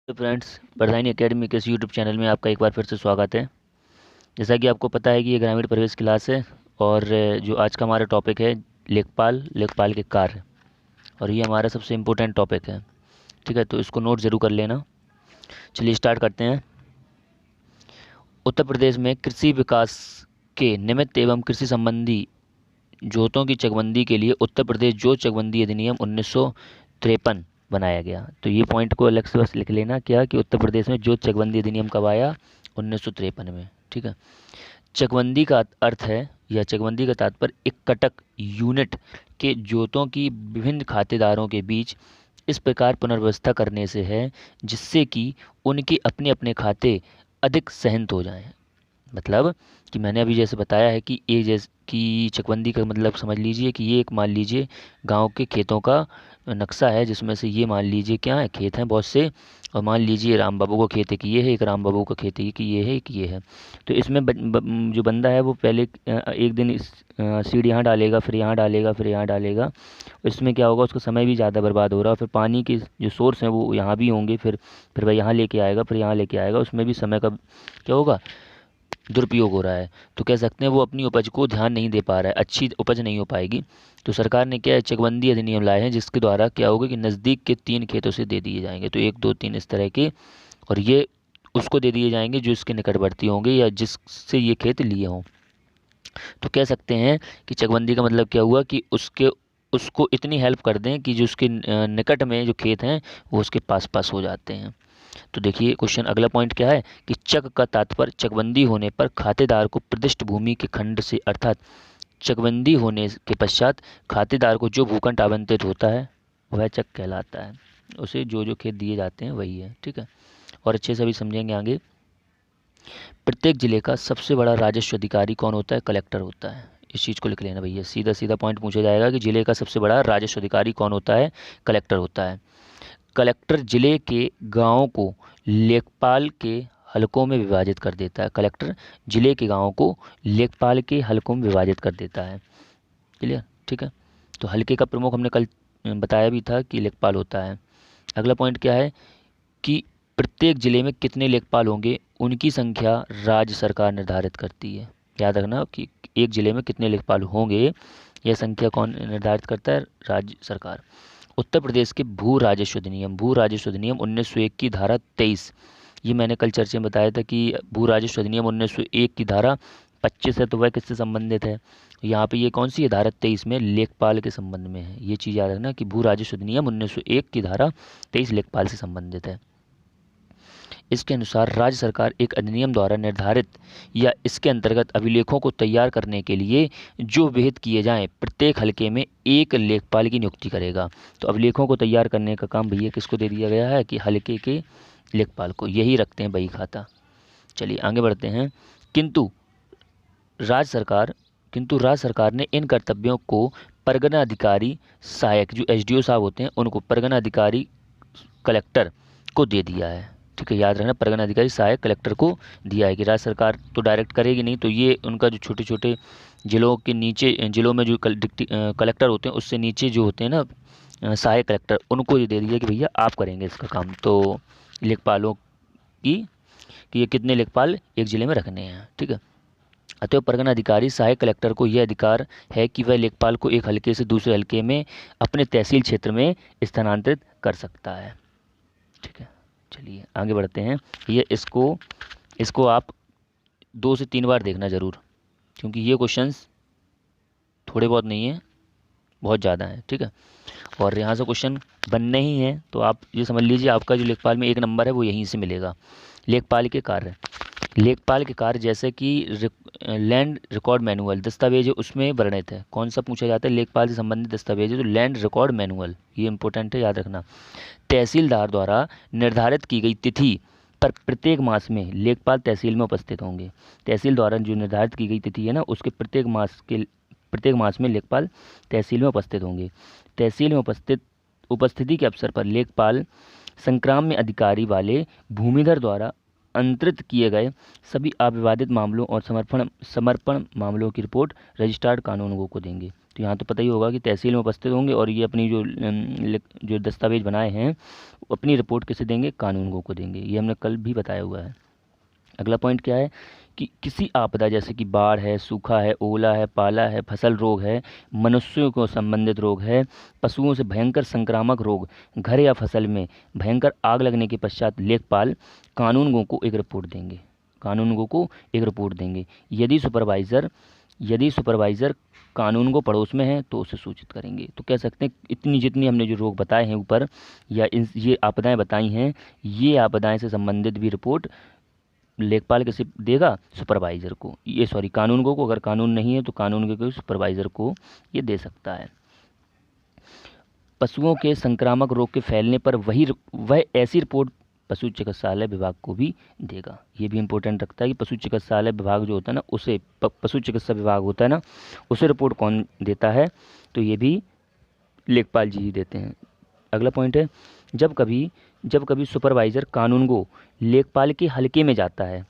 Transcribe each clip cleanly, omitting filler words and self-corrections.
तो friends, प्रधानी academy के इस यूट्यूब चैनल में आपका एक बार फिर से स्वागत है। जैसा कि आपको पता है कि ये ग्रामीण परिवेश क्लास है और जो आज का हमारा टॉपिक है लेखपाल के कार्य, और ये हमारा सबसे इम्पोर्टेंट टॉपिक है। ठीक है, तो इसको नोट ज़रूर कर लेना। चलिए स्टार्ट करते हैं। उत्तर प्रदेश में कृषि विकास के निमित्त एवं कृषि संबंधी जोतों की चकबंदी के लिए उत्तर प्रदेश जोत चकबंदी अधिनियम 1953 बनाया गया। तो ये पॉइंट को अलग से बस लिख लेना क्या कि उत्तर प्रदेश में जोत चकबंदी अधिनियम कब आया? 1953 में। ठीक है। चकबंदी का अर्थ है या चकबंदी का तात्पर्य एक कटक यूनिट के जोतों की विभिन्न खातेदारों के बीच इस प्रकार पुनर्व्यवस्था करने से है जिससे कि उनके अपने अपने खाते अधिक सहंत हो जाएं। मतलब कि मैंने अभी जैसे बताया है कि ये जैसे कि चकबंदी का मतलब समझ लीजिए कि ये एक मान लीजिए गांव के खेतों का नक्शा है, जिसमें से ये मान लीजिए क्या है, खेत हैं बहुत से, और मान लीजिए राम बाबू का खेत है कि ये है, एक राम बाबू का खेत है कि ये है, कि ये है। तो इसमें जो बंदा है वो पहले एक दिन इस सीड यहाँ डालेगा, फिर यहाँ डालेगा, फिर यहाँ डालेगा। इसमें क्या होगा, उसका समय भी ज़्यादा बर्बाद हो रहा है, फिर पानी के जो सोर्स हैं वो यहाँ भी होंगे, फिर वह यहाँ लेके आएगा, फिर यहाँ लेके आएगा, उसमें भी समय का क्या होगा, दुरुपयोग हो रहा है। तो कह सकते हैं वो अपनी उपज को ध्यान नहीं दे पा रहा है, अच्छी उपज नहीं हो पाएगी। तो सरकार ने क्या है, चकबंदी अधिनियम लाए हैं जिसके द्वारा क्या होगा कि नज़दीक के 3 खेतों से दे दिए जाएंगे। तो 1 2 3 इस तरह के, और ये उसको दे दिए जाएंगे जो इसके निकटवर्ती होंगे या जिससे ये खेत लिए हों। तो कह सकते हैं कि चकबंदी का मतलब क्या हुआ कि उसको इतनी हेल्प कर दें कि जो उसके निकट में जो खेत हैं वो उसके पास पास हो जाते हैं। तो देखिए क्वेश्चन अगला पॉइंट क्या है कि चक का तात्पर्य चकबंदी होने पर खातेदार को प्रदिष्ट भूमि के खंड से, अर्थात चकबंदी होने के पश्चात खातेदार को जो भूखंड आवंटित होता है वह चक कहलाता है। उसे जो जो खेत दिए जाते हैं वही है। ठीक है, और अच्छे से अभी समझेंगे आगे। प्रत्येक जिले का सबसे बड़ा राजस्व अधिकारी कौन होता है? कलेक्टर होता है। इस चीज़ को लिख लेना भैया, सीधा सीधा पॉइंट पूछा जाएगा कि जिले का सबसे बड़ा राजस्व अधिकारी कौन होता है? कलेक्टर होता है। कलेक्टर जिले के गांवों को लेखपाल के हलकों में विभाजित कर देता है। कलेक्टर जिले के गांवों को लेखपाल के हलकों में विभाजित कर देता है। क्लियर? ठीक है। तो हलके का प्रमुख हमने कल बताया भी था कि लेखपाल होता है। अगला पॉइंट क्या है कि प्रत्येक जिले में कितने लेखपाल होंगे, उनकी संख्या राज्य सरकार निर्धारित करती है। याद रखना कि एक जिले में कितने लेखपाल होंगे, यह संख्या कौन निर्धारित करता है? राज्य सरकार। उत्तर प्रदेश के भू राजस्व अधिनियम 1901 की धारा 23, ये मैंने कल चर्चा में बताया था कि भू राजस्व अधिनियम 1901 की धारा 25 है, तो वह किससे संबंधित है? यहाँ पे ये कौन सी है? धारा 23 में लेखपाल के संबंध में है। ये चीज़ याद रखना कि भू राजस्व अधिनियम 1901 की धारा 23 लेखपाल से संबंधित है। इसके अनुसार राज्य सरकार एक अधिनियम द्वारा निर्धारित या इसके अंतर्गत अभिलेखों को तैयार करने के लिए जो विहित किए जाएं प्रत्येक हलके में एक लेखपाल की नियुक्ति करेगा। तो अभिलेखों को तैयार करने का काम भैया किसको दे दिया गया है? कि हलके के लेखपाल को। यही रखते हैं बही खाता। चलिए आगे बढ़ते हैं। किंतु राज्य सरकार किंतु राज्य सरकार ने इन कर्तव्यों को परगना अधिकारी सहायक, जो एसडीओ साहब होते हैं, उनको परगना अधिकारी कलेक्टर को दे दिया है। ठीक है, याद रखना, परगना अधिकारी सहायक कलेक्टर को दिया है कि राज्य सरकार तो डायरेक्ट करेगी नहीं, तो ये उनका जो छोटे छोटे जिलों के नीचे, जिलों में जो कलेक्टर होते हैं उससे नीचे जो होते हैं ना सहायक कलेक्टर, उनको ये दे दिया कि भैया आप करेंगे इसका काम। तो लेखपालों की कि ये कितने लेखपाल एक जिले में रखने हैं। ठीक है, अतएव परगना अधिकारी सहायक कलेक्टर को यह अधिकार है कि वह लेखपाल को एक हलके से दूसरे हलके में अपने तहसील क्षेत्र में स्थानांतरित कर सकता है। ठीक है, चलिए आगे बढ़ते हैं। ये इसको आप 2 से 3 बार देखना ज़रूर, क्योंकि ये क्वेश्चंस थोड़े बहुत नहीं हैं, बहुत ज़्यादा हैं। ठीक है, और यहाँ से क्वेश्चन बनने ही हैं, तो आप ये समझ लीजिए आपका जो लेखपाल में 1 नंबर है वो यहीं से मिलेगा। लेखपाल के कार्य जैसे कि लैंड रिकॉर्ड मैनुअल दस्तावेज है, उसमें वर्णित है। कौन सा पूछा जाता है? लेखपाल से संबंधित दस्तावेज है तो लैंड रिकॉर्ड मैनुअल, ये इंपॉर्टेंट है, याद रखना। तहसीलदार द्वारा निर्धारित की गई तिथि पर प्रत्येक मास में लेखपाल तहसील में उपस्थित होंगे। तहसील द्वारा जो निर्धारित की गई तिथि है ना, उसके प्रत्येक मास में लेखपाल तहसील में उपस्थित होंगे। तहसील में उपस्थिति के अवसर पर लेखपाल संक्राम्य अधिकारी वाले भूमिधर द्वारा अंतरित किए गए सभी अविवादित मामलों और समर्पण मामलों की रिपोर्ट रजिस्ट्रार्ड कानूनगो को देंगे। तो यहाँ तो पता ही होगा कि तहसील में उपस्थित होंगे और ये अपनी जो दस्तावेज बनाए हैं वो अपनी रिपोर्ट किसे देंगे, कानूनगो को देंगे। ये हमने कल भी बताया हुआ है। अगला पॉइंट क्या है कि किसी आपदा जैसे कि बाढ़ है, सूखा है, ओला है, पाला है, फसल रोग है, मनुष्यों को संबंधित रोग है, पशुओं से भयंकर संक्रामक रोग, घर या फसल में भयंकर आग लगने के पश्चात लेखपाल कानूनगो को एक रिपोर्ट देंगे, कानूनगो को एक रिपोर्ट देंगे। यदि सुपरवाइज़र कानूनगो पड़ोस में है तो उसे सूचित करेंगे। तो कह सकते हैं इतनी जितनी हमने जो रोग बताए हैं ऊपर या ये आपदाएं बताई हैं, ये आपदाएं से संबंधित भी रिपोर्ट लेखपाल किसे देगा, सुपरवाइज़र को, ये सॉरी कानूनगो को। अगर कानून नहीं है तो कानूनगो के सुपरवाइज़र को ये दे सकता है। पशुओं के संक्रामक रोग के फैलने पर वह ऐसी रिपोर्ट पशु चिकित्सालय विभाग को भी देगा। ये भी इंपॉर्टेंट रखता है कि पशु चिकित्सालय विभाग जो होता है ना, उसे पशु चिकित्सा विभाग होता है ना, उसे रिपोर्ट कौन देता है, तो ये भी लेखपाल जी ही देते हैं। अगला पॉइंट है, जब कभी सुपरवाइज़र कानूनगो लेखपाल के हलके में जाता है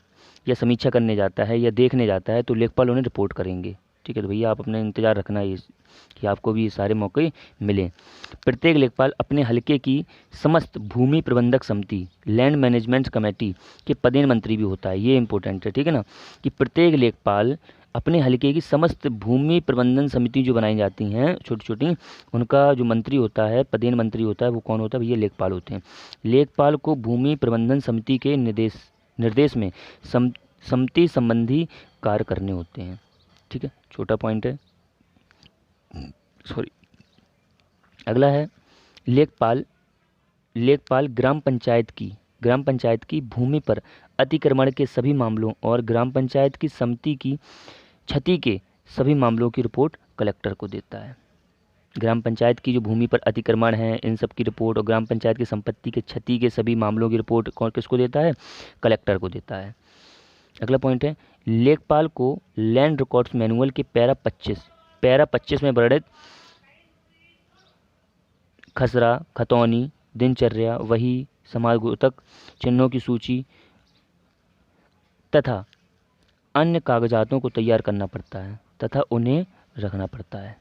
या समीक्षा करने जाता है या देखने जाता है तो लेखपाल उन्हें रिपोर्ट करेंगे। ठीक है, तो भैया आप अपना इंतज़ार रखना है कि आपको भी ये सारे मौके मिलें। प्रत्येक लेखपाल अपने हलके की समस्त भूमि प्रबंधक समिति, लैंड मैनेजमेंट कमेटी के पदेन मंत्री भी होता है। ये इंपॉर्टेंट है, ठीक है ना, कि प्रत्येक लेखपाल अपने हलके की समस्त भूमि प्रबंधन समिति जो बनाई जाती हैं छोटी छोटी, उनका जो मंत्री होता है, पदेन मंत्री होता है, वो कौन होता है, भैया लेखपाल होते हैं। लेखपाल को भूमि प्रबंधन समिति के निर्देश में समिति संबंधी कार्य करने होते हैं। ठीक है, छोटा पॉइंट है, सॉरी। अगला है, लेखपाल ग्राम पंचायत की भूमि पर अतिक्रमण के सभी मामलों और ग्राम पंचायत की समिति की क्षति के सभी मामलों की रिपोर्ट कलेक्टर को देता है। ग्राम पंचायत की जो भूमि पर अतिक्रमण है, इन सब की रिपोर्ट, और ग्राम पंचायत की संपत्ति के क्षति के सभी मामलों की रिपोर्ट किसको देता है, कलेक्टर को देता है। अगला पॉइंट है, लेखपाल को लैंड रिकॉर्ड्स मैनुअल के पैरा 25 में वर्णित खसरा, खतौनी, दिनचर्या, वही, समागोतक चिन्हों की सूची तथा अन्य कागजातों को तैयार करना पड़ता है तथा उन्हें रखना पड़ता है।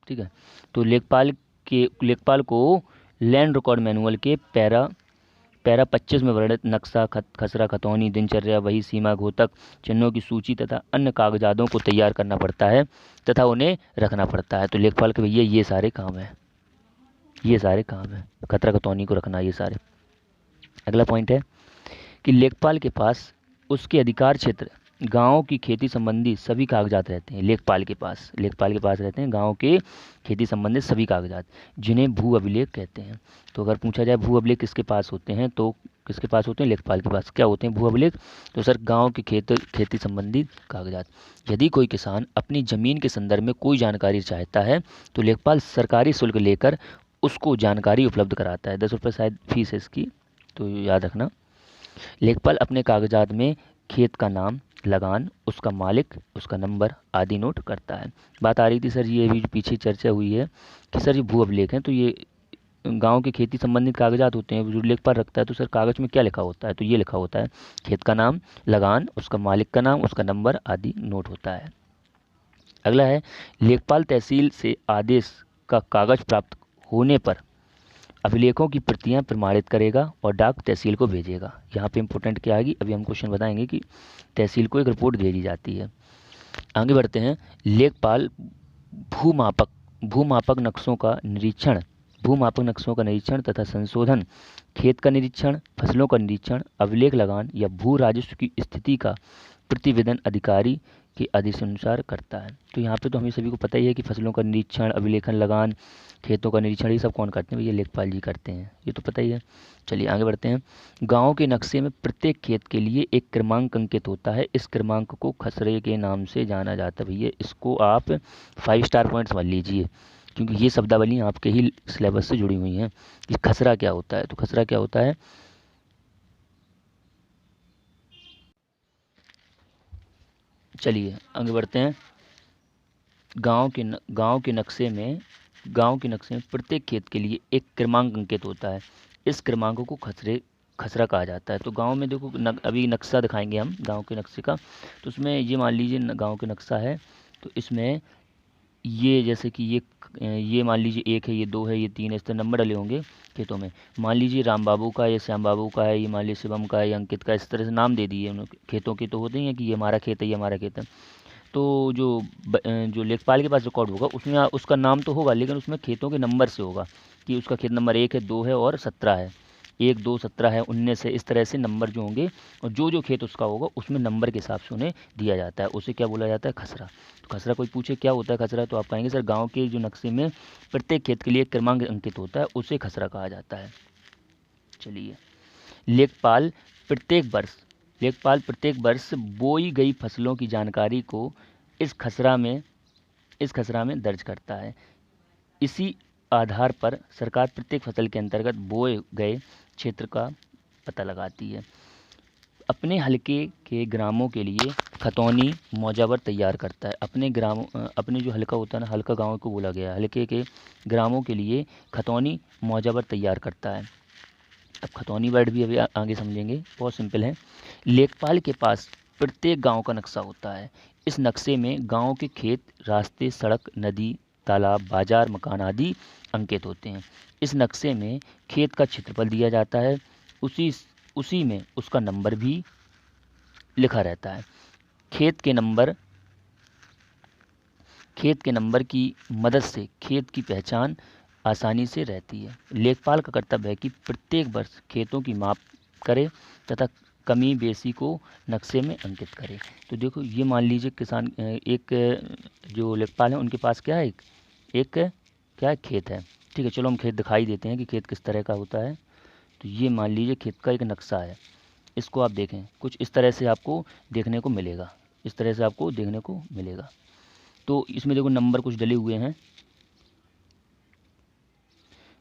ठीक है, तो लेखपाल को लैंड रिकॉर्ड मैनुअल के पैरा 25 में वर्णित नक्शा, खसरा, खतौनी, दिनचर्या, वही, सीमा घोतक चिन्हों की सूची तथा अन्य कागजातों को तैयार करना पड़ता है तथा उन्हें रखना पड़ता है। तो लेखपाल के भैया ये सारे काम है, खतरा, खतौनी को रखना, ये सारे। अगला पॉइंट है कि लेखपाल के पास उसके अधिकार क्षेत्र गाँव की खेती संबंधी सभी कागजात रहते हैं। लेखपाल के पास रहते हैं गाँव के खेती संबंधित सभी कागजात, जिन्हें भू अभिलेख कहते हैं। तो अगर पूछा जाए भू अभिलेख किसके पास होते हैं, तो किसके पास होते हैं, लेखपाल के पास। क्या होते हैं भू अभिलेख, तो सर गाँव की खेती संबंधी कागजात। यदि कोई किसान अपनी ज़मीन के संदर्भ में कोई जानकारी चाहता है तो लेखपाल सरकारी शुल्क लेकर उसको जानकारी उपलब्ध कराता है। 10 रुपये शायद फीस है इसकी, तो याद रखना। लेखपाल अपने कागजात में खेत का नाम, लगान, उसका मालिक, उसका नंबर आदि नोट करता है। बात आ रही थी सर, ये भी पीछे चर्चा हुई है कि सर ये भू अभिलेख हैं, तो ये गांव के खेती संबंधित कागजात होते हैं जो लेखपाल रखता है। तो सर कागज में क्या लिखा होता है, तो ये लिखा होता है खेत का नाम, लगान, उसका मालिक का नाम, उसका नंबर आदि नोट होता है। अगला है, लेखपाल तहसील से आदेश का कागज प्राप्त होने पर अभिलेखों की प्रतियां प्रमाणित करेगा और डाक तहसील को भेजेगा। यहाँ पे इंपॉर्टेंट क्या आएगी, अभी हम क्वेश्चन बताएंगे कि तहसील को एक रिपोर्ट भेजी जाती है। आगे बढ़ते हैं, लेखपाल भूमापक नक्शों का निरीक्षण तथा संशोधन, खेत का निरीक्षण, फसलों का निरीक्षण, अभिलेख, लगान या भू राजस्व की स्थिति का प्रतिवेदन अधिकारी के आदेशानुसार करता है। तो यहाँ पे तो हमें सभी को पता ही है कि फसलों का निरीक्षण, अभिलेखन, लगान, खेतों का निरीक्षण, ये सब कौन करते हैं, ये लेखपाल जी करते हैं, ये तो पता ही है। चलिए आगे बढ़ते हैं। गाँव के नक्शे में प्रत्येक खेत के लिए एक क्रमांक अंकित होता है। इस क्रमांक को खसरे के नाम से जाना जाता है। भैया इसको आप 5 स्टार पॉइंट्स मान लीजिए, क्योंकि ये शब्दावली आपके ही सिलेबस से जुड़ी हुई हैं कि खसरा क्या होता है। तो खसरा क्या होता है, चलिए आगे बढ़ते हैं। गांव के नक्शे में प्रत्येक खेत के लिए एक क्रमांक अंकित होता है। इस क्रमांक को खसरा कहा जाता है। तो गांव में देखो अभी नक्शा दिखाएंगे हम गांव के नक्शे का, तो उसमें ये मान लीजिए गांव के नक्शा है, तो इसमें ये जैसे कि ये मान लीजिए 1 है, ये 2 है, ये 3 है, इस तरह नंबर डले होंगे खेतों में। मान लीजिए राम बाबू का है, ये श्याम बाबू का है, ये मान लीजिए शिवम का है, ये अंकित का, इस तरह से नाम दे दिए उन्होंने। खेतों के तो होते ही हैं कि ये हमारा खेत है, ये हमारा खेत है। तो जो लेखपाल के पास रिकॉर्ड होगा उसमें उसका नाम तो होगा, लेकिन उसमें खेतों के नंबर से होगा कि उसका खेत नंबर 1 है, 2 है और 17 है। 1, 2, 17 है, 19 है, इस तरह से नंबर जो होंगे, और जो खेत उसका होगा उसमें नंबर के हिसाब से उन्हें दिया जाता है। उसे क्या बोला जाता है? खसरा। तो खसरा कोई पूछे क्या होता है खसरा, तो आप कहेंगे सर गाँव के जो नक्शे में प्रत्येक खेत के लिए एक क्रमांक अंकित होता है, उसे खसरा कहा जाता है। चलिए, लेखपाल प्रत्येक वर्ष लेखपाल प्रत्येक वर्ष बोई गई फसलों की जानकारी को इस खसरा में दर्ज करता है। इसी आधार पर सरकार प्रत्येक फसल के अंतर्गत बोए गए क्षेत्र का पता लगाती है। अपने हलके के ग्रामों के लिए खतौनी मौजावर तैयार करता है। अपने जो हलका होता है ना, हलका गांव को बोला गया है, हलके के ग्रामों के लिए खतौनी मौजावर तैयार करता है। अब खतौनी वर्ड भी अभी आगे समझेंगे, बहुत सिंपल है। लेखपाल के पास प्रत्येक गांव का नक्शा होता है। इस नक्शे में गांव के खेत, रास्ते, सड़क, नदी, तालाब, बाजार, मकान आदि अंकित होते हैं। इस नक्शे में खेत का क्षेत्रफल दिया जाता है। उसी उसी में उसका नंबर भी लिखा रहता है। खेत के नंबर की मदद से खेत की पहचान आसानी से रहती है। लेखपाल का कर्तव्य है कि प्रत्येक वर्ष खेतों की माप करे तथा कमी बेसी को नक्शे में अंकित करे। तो देखो, ये मान लीजिए किसान जो लेखपाल है उनके पास क्या है, एक क्या है, खेत है। ठीक है, चलो हम खेत दिखाई देते हैं कि खेत किस तरह का होता है। तो ये मान लीजिए खेत का एक नक्शा है, इसको आप देखें, कुछ इस तरह से आपको देखने को मिलेगा, तो इसमें देखो नंबर कुछ डले हुए हैं,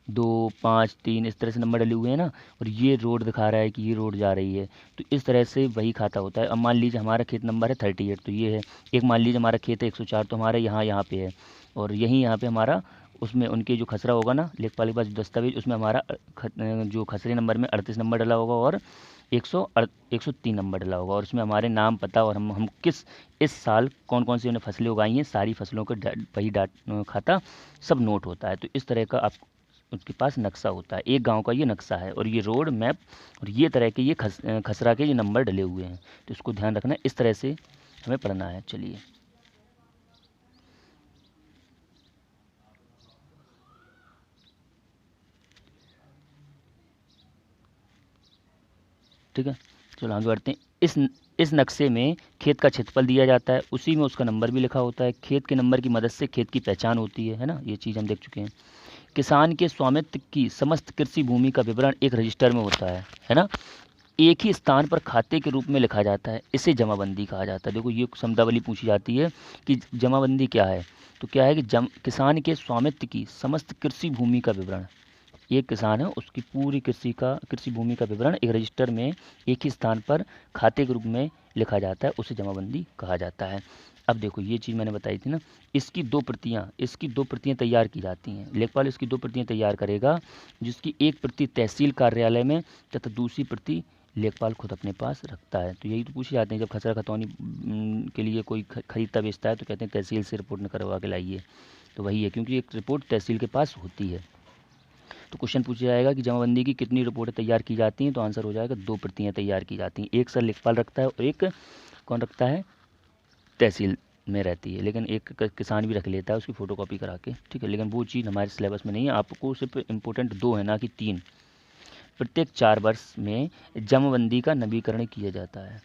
2, 5, 3, इस तरह से नंबर डले हुए हैं ना। और ये रोड दिखा रहा है कि ये रोड जा रही है, तो इस तरह से वही खाता होता है। अब मान लीजिए हमारा खेत नंबर है 38, तो ये है। एक मान लीजिए हमारा खेत है 104, तो हमारा यहाँ पे है, और यहाँ पे हमारा, उसमें उनके जो खसरा होगा ना, लेखपाल के पास दस्तावेज, उसमें हमारा जो खसरे नंबर में 38 नंबर डला होगा और 103 नंबर डला होगा, और उसमें हमारे नाम, पता, और हम किस इस साल कौन कौन सी उन्हें फसलें उगाई हैं, सारी फसलों का वही खाता सब नोट होता है। तो इस तरह का आप उसके पास नक्शा होता है। एक गांव का ये नक्शा है, और ये रोड मैप, और ये तरह के ये खसरा के ये नंबर डले हुए हैं। तो इसको ध्यान रखना है, इस तरह से हमें पढ़ना है। चलिए, ठीक है, चलो आगे बढ़ते हैं। इस नक्शे में खेत का क्षेत्रफल दिया जाता है, उसी में उसका नंबर भी लिखा होता है। खेत के नंबर की मदद से खेत की पहचान होती है ना, ये चीज़ हम देख चुके हैं। किसान के स्वामित्व की समस्त कृषि भूमि का विवरण एक रजिस्टर में होता है ना। एक ही स्थान पर खाते के रूप में लिखा जाता है, इसे जमाबंदी कहा जाता है। देखो, ये शब्दावली पूछी जाती है कि जमाबंदी क्या है। तो क्या है कि किसान के स्वामित्व की समस्त कृषि भूमि का विवरण, एक किसान है उसकी पूरी कृषि भूमि का विवरण एक रजिस्टर में एक ही स्थान पर खाते के रूप में लिखा जाता है, उसे जमाबंदी कहा जाता है। अब देखो, ये चीज़ मैंने बताई थी ना, इसकी दो प्रतियां तैयार की जाती हैं। लेखपाल इसकी 2 प्रतियां तैयार करेगा, जिसकी एक प्रति तहसील कार्यालय में तथा दूसरी प्रति लेखपाल खुद अपने पास रखता है। तो यही तो पूछे जाते हैं, जब खसरा खतौनी के लिए कोई खरीदता बेचता है तो कहते हैं तहसील से रिपोर्ट करवा के लाइए। तो वही है, क्योंकि एक रिपोर्ट तहसील के पास होती है। तो क्वेश्चन पूछा जाएगा कि जमाबंदी की कितनी रिपोर्टें तैयार की जाती हैं, तो आंसर हो जाएगा 2 प्रतियां तैयार की जाती हैं। एक सर लेखपाल रखता है और एक कौन रखता है, तहसील में रहती है। लेकिन एक किसान भी रख लेता है उसकी फ़ोटोकॉपी करा के, ठीक है। लेकिन वो चीज़ हमारे सिलेबस में नहीं है, आपको सिर्फ इम्पोर्टेंट 2 है, ना कि 3। प्रत्येक 4 वर्ष में जमाबंदी का नवीकरण किया जाता है।